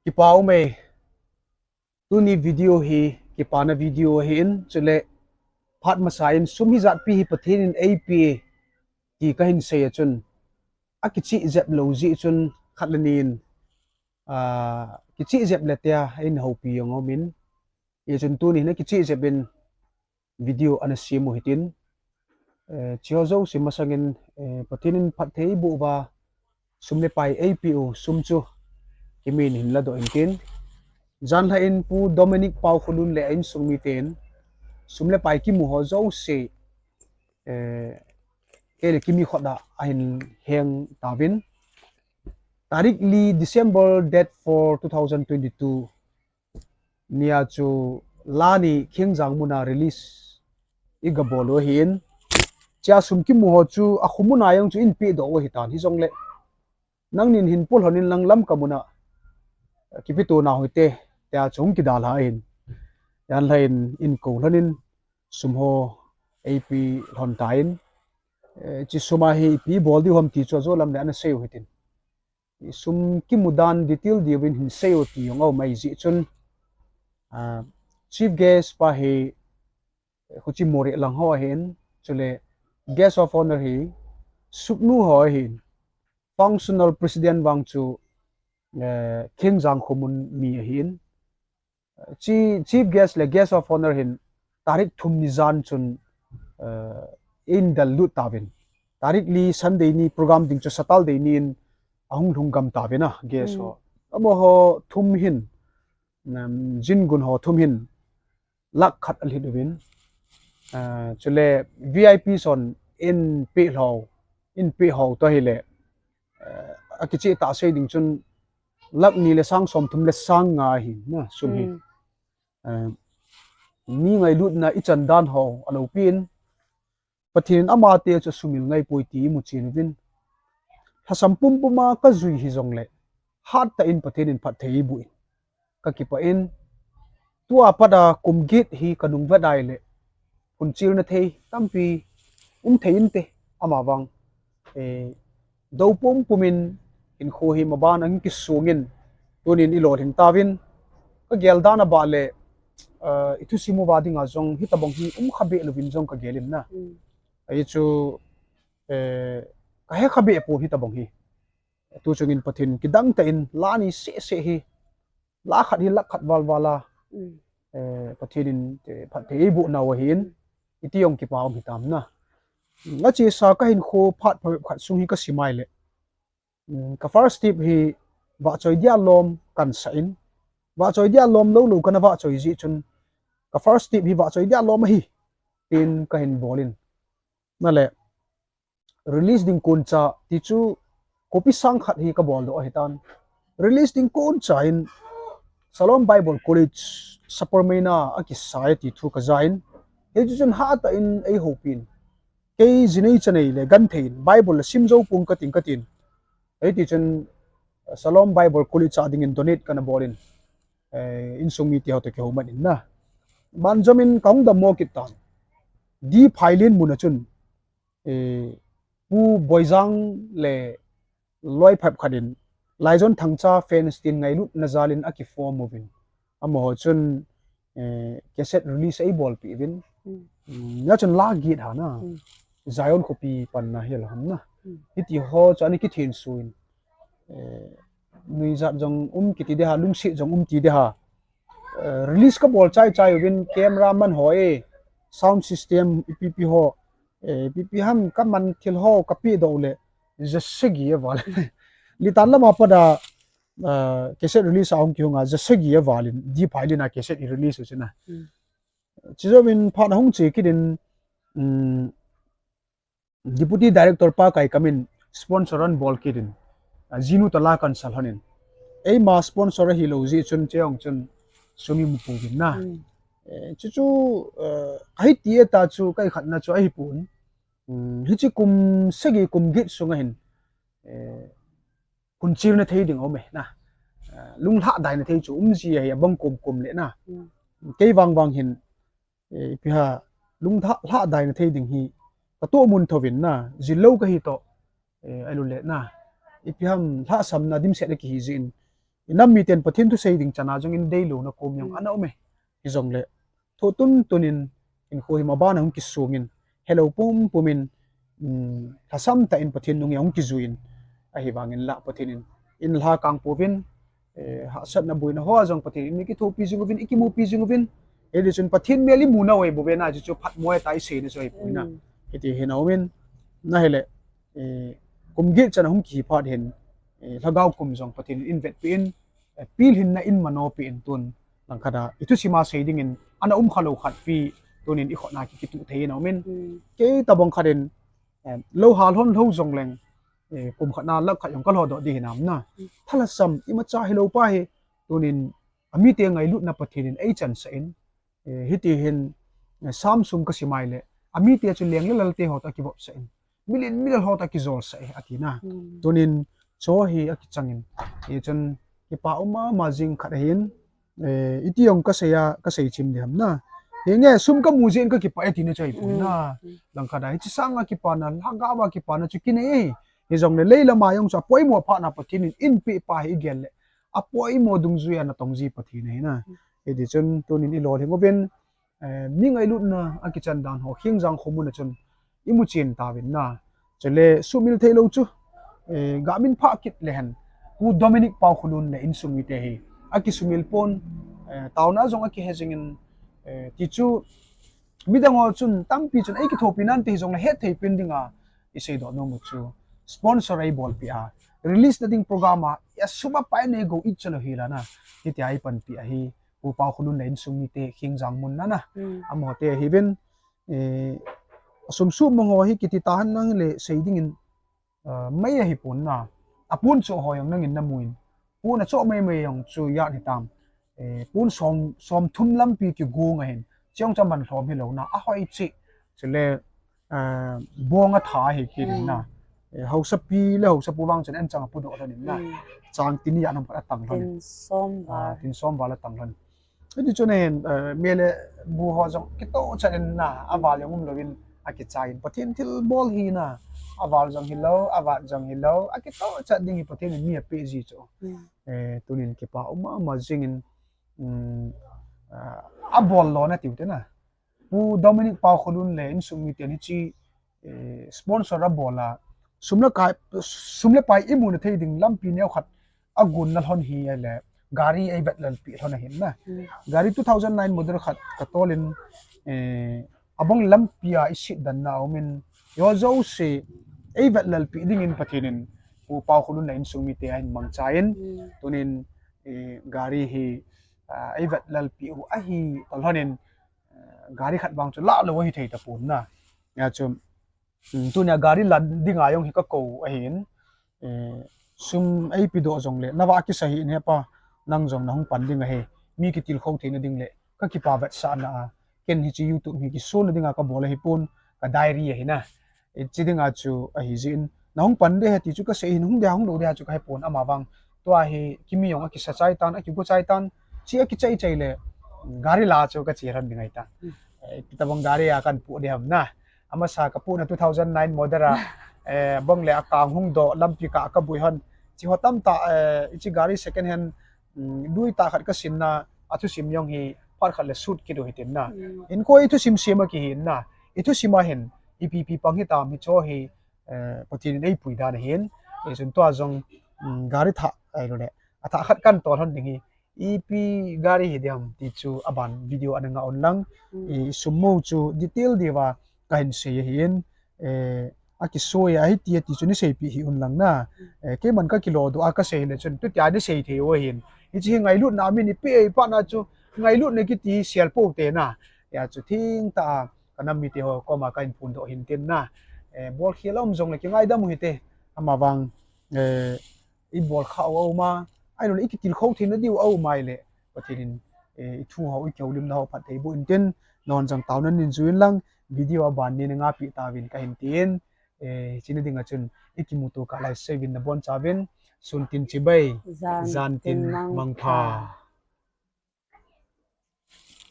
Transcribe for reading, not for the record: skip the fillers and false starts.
ki pau me tu ni video hi ki pana video hi in chule phat masain sum hi zat pi hi pathin in apa ki ka hin se chun a ki chi zep lo ji chun khatlanin a ki chi zep letia in ho pi yong min ye chun tu ni na ki chi zep bin video ana simu hitin chiao zo simasangin pathin in phat thei bu ba sumle pai apu sumchu kimin hin la do in Jan ha in pu Dominic Pau khulun le in sungmi ten sumle pai ki mu ho zo se ele kimi khoda ahin heng tawin tarik li December date for 2022 nia chu lani khingjang muna release igabolo hin cha sum ki mu ho chu a khumuna yang chu in pi do hi tan hi jong le nangnin hin pul honin langlam kamuna kipitu na hoite ta chung ki dal ha in yan lain in ko lanin sumho ap hon tain chi suma hi pi bol di hom ti cho zo lam le an seu hitin sum ki mudan detail di win hin seu ti yong au mai ji chun chief guest pa hi khuchi more lang ho hen chule guest of honor hi suknu ho hin functional president wang chu khingjang khomun mi hin chief guest le guest of honor hin tarik thum ni zan chun in dal lu tawin tarik li sunday ni program ding chu satal de ni in ahung thung gam tawina guest ho amo ho thum hin jin gun ho thum hin lak khat al hidwin chule vip son in pe ho to hile akichi ta sei ding chun lak ni le sang som thum le sang nga hi na sum hi ni ngai lut na ichan dan ho alo pin pathin ama te chu sumil ngai poi ti mu chin win hasam pum puma ka zui hi jong le hat ta in pathin in phat thei bu ka ki pa in tua pada kum git hi kanung va dai le kun chil na thei tampi thein te ama wang do pum pumin in kho hi maban ang ki sungin tunin ilor hin tawin ka gel dana ba le itu simu wadi nga jong hi tabong hi khabe lovin jong ka gelin na ai chu ka he khabe po hi tabong hi tu chungin pathin kidang ta in lani se hi la khat hi lak khat wal wala pathin in phat thei bu na wa hin itiong ki paw hitam na nga chi sa ka hin kho phat khat sung hi ka simai le ka first step hi wa choi dia lom kan sa in wa choi dia lom lo lo kana wa choi ji chun ka first step hi wa choi dia lom hi tin ka hin bolin na le release ding kun cha ti chu copy sang khat hi ka bol do hitan release ding kun cha in Salom Bible College Sapormena aki society thu ka zain he chun ha ta in ai hopin ke jinei chanei le gan thein Bible simjo pung ka tin ai ti chun Salom Bible College cha ding in donate kana bolin in sumi ti hote ke homan in na banjamin kaung da mo kitan di phailin munachun pu boizang le loi phap khadin laizon thangcha fans tin ngai lut nazalin aki form movin amo chun cassette release ai bol pi win na chun la git ha na zion copy pan na hel ham na iti ho chani ki thin suin nui zat jong kiti de ha lungsi jong ti de ha release ka bol chai win camera man hoi sound system ipp ho pp ham ka man thil ho ka pi do le jasegi wal li tan la ma pada cassette release aung kyunga jasegi walin di phailina cassette release chuna chizo win phan hong che kidin deputy director pa kai kamin sponsor an bol kidin jinu tala kan salhanin ei ma sponsor hi lo ji chun cheong chun sumi mu pugin na chu ai tie ta chu kai khat na chu ai pun hi chi kum segi kum git sunga hin kun chil na thei ding ome na lung tha dai na thei chu ji ya bang kum le na ke wang hin pi ha lung tha dai na thei ding hi ka to mun thovin na zilo ka hi to ai lu le na ipiam tha sam na dim se le ki hi jin nam mi ten pathin tu sei ding chana jong in dei lo na kom yong ana me hi jong le tho tun tunin in khoi ma ba na hum ki sungin hello pum pumin thasam ta in pathin nung yong ki zuin a hi wangin la pathin in la kang povin ha sat na buina ho jong pathin mi ki tho pi jung vin ikimu pi jung vin e chun pathin meli mu na we bo be na chu phat moi tai se na choi puina iti hinawin na hele kum gil chan hum ki phat hen lagaw kum jong pathin invest pin pil hin na in mano pi in tun lang khada itu sima shading in ana khalo khat pi tunin i khona ki tu the na min ke tabong khaden lo hal hon lo jong leng kum khana lak khat yong kal ho do di nam na thala sam ima cha hilo pa he tunin ami te ngai lut na pathin ei chan sa in hiti hin samsung ka simai le ami te chu leng le lalte ho ta ki bop sa in milin ho ta ki zol sa atina tunin cho hi aki changin e chon ki pa uma ma jing khat hin iti yong ka sei chim de ham na nge sum ka mu jen ka ki pa atina chai pu na lang kha dai chi sang ki pa na langa wa ki pa na chu ki ne e jong le leila ma yong cha poi mo pha na pathin in pi pa hi gel le a poi mo dung zu ya na tong ji pathin ne na e di chon tunin i lo le ngo ben mi ngai lut na a ki chan dan ho khing jang khomu na chon imu chin ta win na chele sumil thelo chu gamin pha kit le han ku Dominic Pau khulun le in sumi te hi aki sumil pon tauna jong aki hejing in ti chu midango chun tampi chun ei ki thopinan te jong le het thei pin dinga isei do no mu chu sponsor ai bol pi a release the ding program ya suma pa ne go ich chalo hila na ti ti ai pan pi a hi ku Pau khulun le in sumi te khing jang mun na na amo te hi ben sum su mo ho hi kiti tahan nang le seiding in mai hi pun na apun cho hoyong nang in namuin pun a cho mai yong chu ya ni tam pun som thum lam pi ki go nga hen chiang cham ban thom hi lo na a hoi chi chele bonga tha hi ki na hausa pi le hausa pu wang chen an chang pu do ni na chang tin ya nam pa tang lon tin som wala tang lon di cho nen mele bu ho jong ki to chen na awal yong lovin aki chain pathin thil bol hi na awal jong hilo awat jong hilo aki to chat ding pathin mi a pg cho tunin ki pa uma jingin a bol lo na tiute na pu Dominic Pau khulun le in sumi te ni chi sponsor a bola sumle pai imu na thei ding lampi ne khat agun na hon hi le gari ai vet lal pi thona hin na gari 2009 model khat ka tolin abong lampia isit dan na umin yo zo se ai vet lal pi ding in pathinin pu Pau khulun le in sumi te ai mang chain tunin gari hi ai vet lal pi u a hi tolhonin gari khat bang chu la lo hi thei ta pun na ya chum tunia gari la dinga yong hi ka ko a hin sum ai pi do jong le nawa ki sahi ne pa nang jong na hung pan ding a he mi ki til khau thein ding le ka ki pa vet sa na ken hi chi youtube mi ki so na dinga ka bola hi pun ka diary hi na e chi dinga chu a hi jin na hung pan de he ti chu ka se hin hung do de ha chu ka he pun ama wang to a he kimi yong a ki sa chai tan a ki go chai tan chi a ki chai le gari la chu ka chi ran dingai ta kitabang gari akan pu de ham na ama sa ka pu na 2009 modera bang le akang hung do lampi ka bui hon chi hotam ta ichi gari second hand dui ta khat ka sin na athu sim yong hi par khat le suit ki do hitin na in ko ithu sim sema ki hin na ithu sima hin epp pang hi ta mi cho hi patin nei pui da na hin e jun to jong gari tha ai ro le atha khat kan to hon ding hi EP gari hi diam ti chu aban video ananga onlang e sumo chu detail dewa kain se hin aki soya hi ti ti chu ni sei pi hi onlang na ke man ka kilo do aka sei le chun tu tia ni sei the o hin hi chi ngai lut na mi ni pe pa na chu ngai lut ne ki ti sial po te na ya chu thing ta kanam mi te ho ko ma kain pun do hin tin na bol khilom jong le ki ngai da mu hi te ama wang i bol kha o ma ai lo ikitil khau thin na diu au mai le pathin i thu ho i kyolim na ho phat thei bu in tin non jang taw nan nin zuin lang video ban ni nga pi ta win ka hin tin chini dinga chun ikimutu ka lai sevin na bon chavin sun tin chibai zan tin mangpha